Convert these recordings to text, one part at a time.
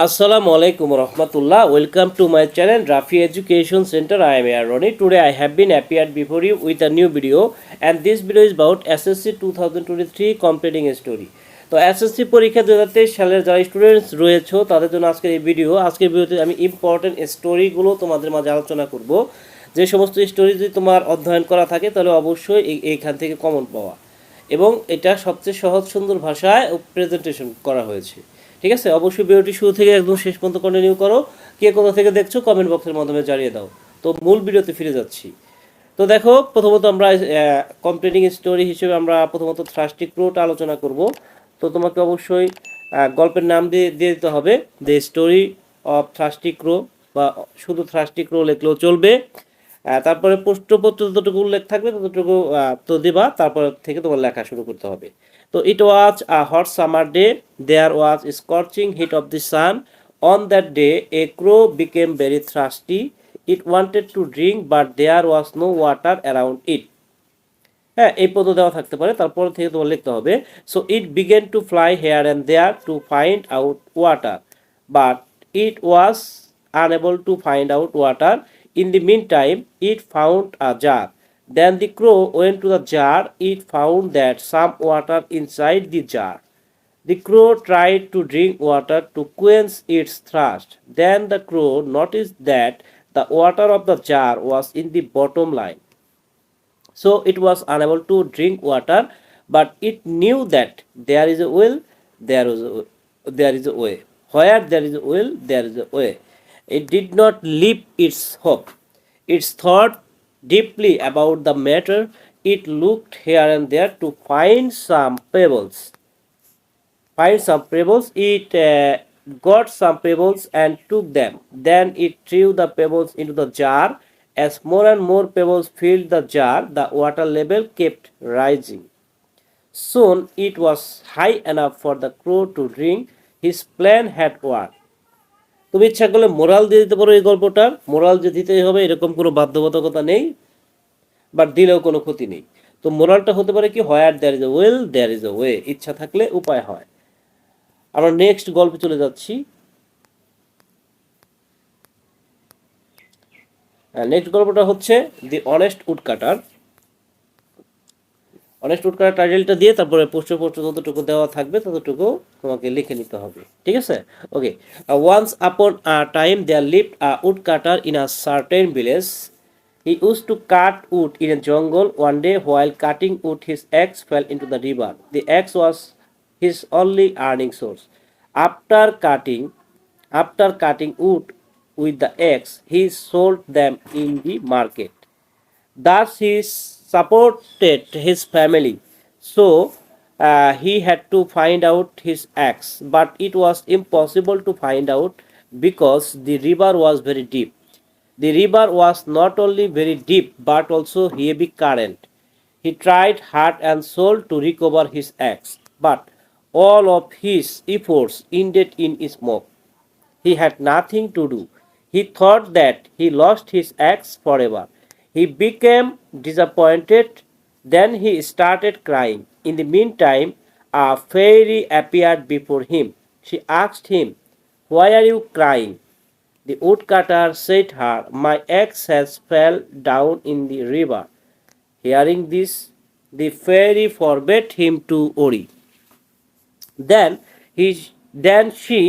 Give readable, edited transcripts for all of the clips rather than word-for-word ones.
Assalamu alaikum rahmatullah. Welcome to my channel Rafi Education Center. I am Ronnie. Today I have been appeared before you with a new video, and this video is about SSC 2023 completing a story. তো SSC পরীক্ষা 2023 সালের যারা students রয়েছে তাদের জন্য আজকের এই video. আজকের ভিডিওতে আমি ইম্পর্টেন্ট স্টোরিগুলো তোমাদের মাঝে আলোচনা করব। যে সমস্ত স্টোরি যদি তোমার অধ্যয়ন করা থাকে তাহলে অবশ্যই এইখান থেকে কমন পাওয়া, এবং এটা সবচেয়ে সহজ সুন্দর ভাষায় প্রেজেন্টেশন করা হয়েছে। ঠিক আছে, অবশ্যই ভিডিওটি শুরু থেকে একদম শেষ পর্যন্ত কন্টিনিউ করো। কে কোথা থেকে দেখছো কমেন্ট বক্সের মাধ্যমে জানিয়ে দাও। তো মূল ভিডিওতে ফিরে যাচ্ছি। তো দেখো, প্রথমত আমরা কমপ্লিটিং স্টোরি হিসেবে আমরা প্রথমত থ্রাস্টিক ক্রোটা আলোচনা করব। তো তোমাকে অবশ্যই গল্পের নাম দিয়ে দিতে হবে, দ্য স্টোরি অফ থ্রাস্টিক ক্রো, বা শুধু থ্রাস্টিক ক্রো লিখলেও চলবে। তারপরে প্রশ্নপত্র যতটুকু উল্লেখ থাকবে ততটুকু তো দিবা, তারপর থেকে তোমার লেখা শুরু করতে হবে। তো it was a hot summer day, there was scorching heat of the sun. On that day a crow became very thirsty. It wanted to drink but there was no water around it. হ্যাঁ, এই পদ দেওয়া থাকতে পারে, তারপর থেকে তোমার লিখতে হবে। So it began to fly here and there to find out water, but it was unable to find out water. In the meantime, it found a jar. Then the crow went to the jar. It found that some water inside the jar. The crow tried to drink water to quench its thirst. Then the crow noticed that the water of the jar was in the bottom line. So it was unable to drink water, but it knew that there is a will, there is a way. Where there is a will, there is a way. It did not leave its hope. It thought deeply about the matter. It looked here and there to find some pebbles. It got some pebbles and took them. Then it threw the pebbles into the jar. As more and more pebbles filled the jar, the water level kept rising. Soon it was high enough for the crow to drink. His plan had worked. তুমি ইচ্ছা করলে moral দিয়ে দিতে পারো। এই গল্পটার moral যে দিতেই হবে এরকম কোনো বাধ্যবাধকতা নেই, বাট দিলেও কোনো ক্ষতি নেই। তো মোরালটা হতে পারে কি, where there is a will there is a way. ইচ্ছা থাকলে উপায় হয়। আমরা নেক্সট গল্পে চলে যাচ্ছি। নেক্সট গল্পটা হচ্ছে দি অনেস্ট উডকাটার। অনেস্ট উডকাটার টাইটেলটা দিয়ে তারপরে প্রশ্ন যতটুকু দেওয়া থাকবে ততটুকু তোমাকে লিখে নিতে হবে। ঠিক আছে, okay. Once upon a time there lived a woodcutter in a certain village. He used to cut wood in a jungle. One day, while cutting wood, his axe fell into the river. The axe was his only earning source. After cutting wood with the axe, he sold them in the market. Thus, he supported his family. So, he had to find out his axe, but it was impossible to find out because the river was very deep. The river was not only very deep but also heavy current. He tried heart and soul to recover his axe, but all of his efforts ended in smoke. He had nothing to do. He thought that he lost his axe forever. He became disappointed. Then he started crying. In the meantime, a fairy appeared before him. She asked him, "Why are you crying?" The woodcutter said her, "My axe has fell down in the river." Hearing this, the fairy forbade him to worry. Then she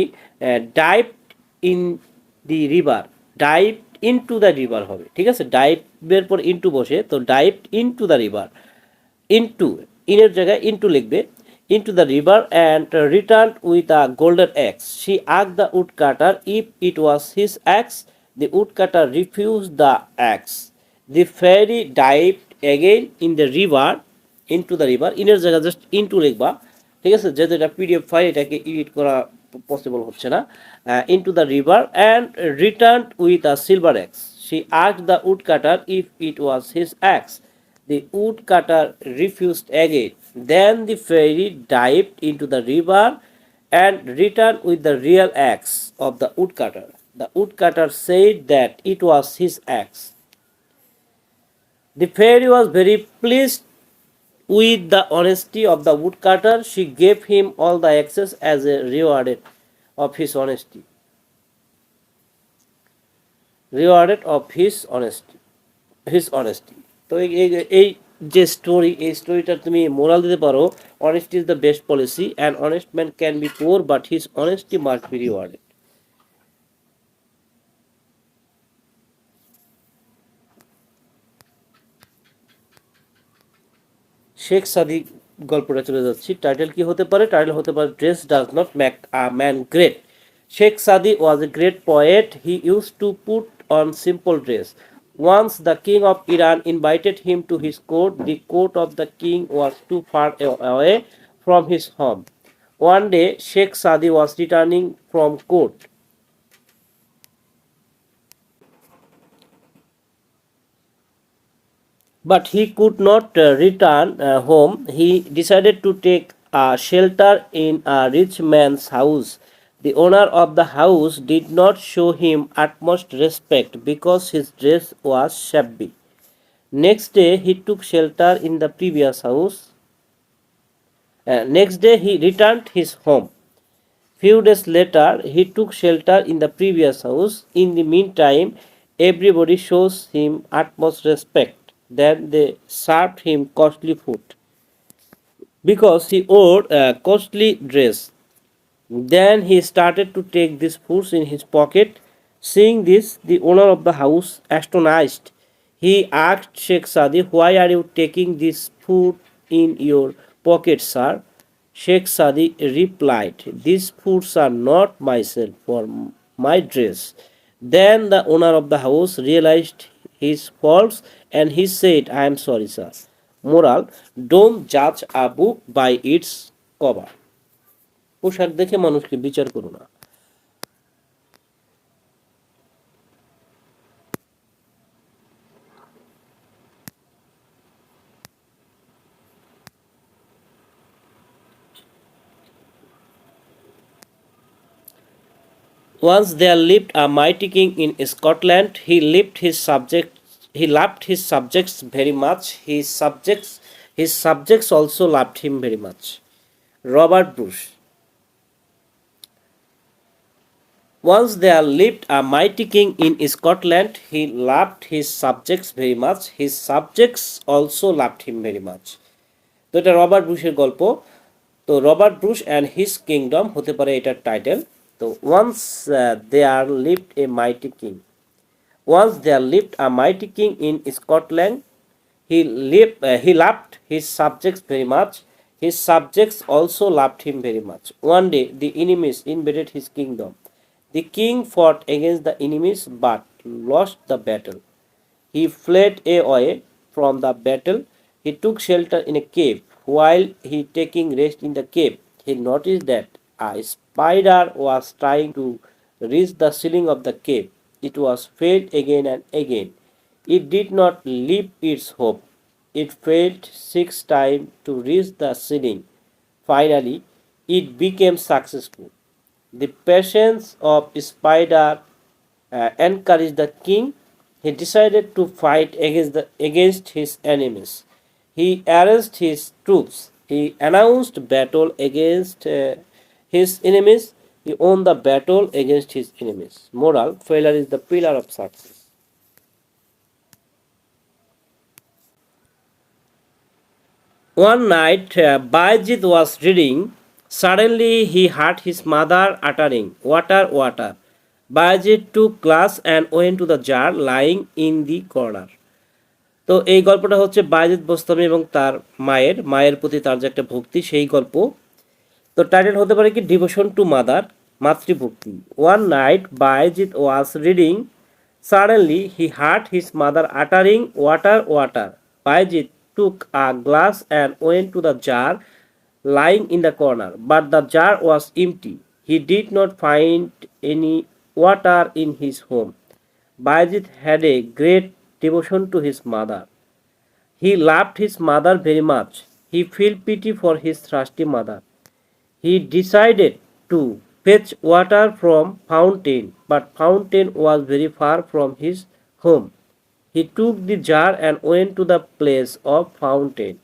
dived in the river. Dived into the river হবে, ঠিক আছে। ডাইভের পর into বসে, তো ডাইভড into the river. Into, ইনের জায়গায় into লিখবে। Into the river and returned with a golden axe. She asked the woodcutter if it was his axe. The woodcutter refused the axe. The fairy dived again in the river, into the river. ইনের জায়গায় just into লিখবা, ঠিক আছে। যেহেতু এটা PDF file, এটাকে edit করা possible হচ্ছে না। Into the river and returned with a silver axe. She asked the woodcutter if it was his axe. The woodcutter refused again. Then the fairy dived into the river and returned with the real axe of the woodcutter. The woodcutter said that it was his axe. The fairy was very pleased with the honesty of the woodcutter. She gave him all the axes as a reward of his honesty. Rewarded of his honesty. তো এই যে story, এই স্টোরিটা তুমি moral দিতে পারো, honesty is the best policy and honest man can be poor but his honesty must be rewarded. Sheikh সাদি গল্পটা চলে যাচ্ছি। টাইটেল কি হতে পারে? টাইটেল হতে পারে dress does not make a man great. Sheikh Sadi was a great poet. He used to put on simple dress. Once the king of Iran invited him to his court. The court of the king was too far away from his home. One day, Sheikh Sadi was returning from court. But he could not return home. He decided to take shelter in a rich man's house. The owner of the house did not show him utmost respect because his dress was shabby. Next day, he took shelter in the previous house. Next day, he returned his home. Few days later, he took shelter in the previous house. In the meantime, everybody shows him utmost respect. Then they served him costly food because he wore a costly dress. Then he started to take these foods in his pocket. Seeing this, the owner of the house, astonished, he asked Sheikh Sadi, "Why are you taking this food in your pocket, sir?" Sheikh Sadi replied, "These foods are not myself for my dress." Then the owner of the house realized his faults and he said, "I am sorry, sir." Moral: don't judge a book by its cover. পোশাক দেখে মানুষকে বিচার করো না। Once there lived a mighty king in Scotland. He loved his subjects very much. His subjects also loved him very much. Robert Bruce. Once there lived a mighty king in Scotland. He loved his subjects very much. His subjects also loved him very much. তো এটা Robert ব্রুশের গল্প। তো Robert Bruce and his kingdom হতে পারে এটার title. তো once there lived a mighty king. Once there lived a mighty king in Scotland. He loved his subjects very much. His subjects also loved him very much. One day the enemies invaded his kingdom. The king fought against the enemies but lost the battle. He fled away from the battle. He took shelter in a cave. While he taking rest in the cave, he noticed that a spider was trying to reach the ceiling of the cave. It was failed again and again. It did not leave its hope. It failed 6 times to reach the ceiling. Finally, it became successful. The patience of spider encouraged the king. He decided to fight against his enemies. He arranged his troops. He announced battle against his enemies. He won the battle against his enemies. Moral: failure is the pillar of success. One night, Bayezid was reading. Suddenly, he heard his mother uttering, "Water, water." Bayezid took glass and went to the jar lying in the corner. তো এই গল্পটা হচ্ছে বায়েজিদ বোস্তামি এবং তার মায়ের প্রতি তার যে একটা ভক্তি, সেই গল্প। তো টাইটেল হতে পারে কি ডিভোশন টু মাদার, মাতৃভক্তি। One night Bayazid was reading. Suddenly he heard his mother uttering, "water, water." Bayazid took a glass and went to the jar lying in the corner, but the jar was empty. He did not find any water in his home. Bayezid had a great devotion to his mother. He loved his mother very much. He felt pity for his thirsty mother. He decided to fetch water from fountain, but fountain was very far from his home. He took the jar and went to the place of fountain.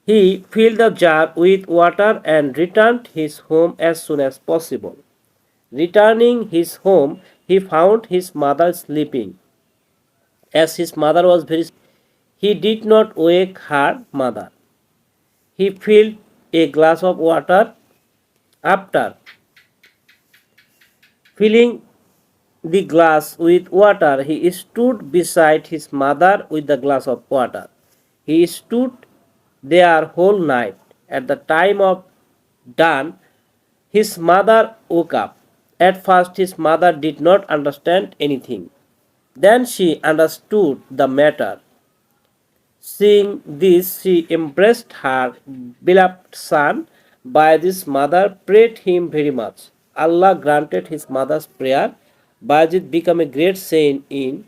He filled the jar with water and returned his home as soon as possible. Returning his home, he found his mother sleeping. As his mother was very sick, he did not wake her mother. He filled a glass of water. After filling the glass with water, he stood beside his mother with the glass of water. He stood there whole night. At the time of dawn, his mother woke up. At first, his mother did not understand anything. Then she understood the matter. Seeing this, she embraced her beloved son. By this, mother prayed him very much. Allah granted his mother's prayer. Bayezid became a great saint in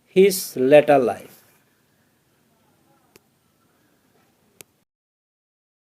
his later life.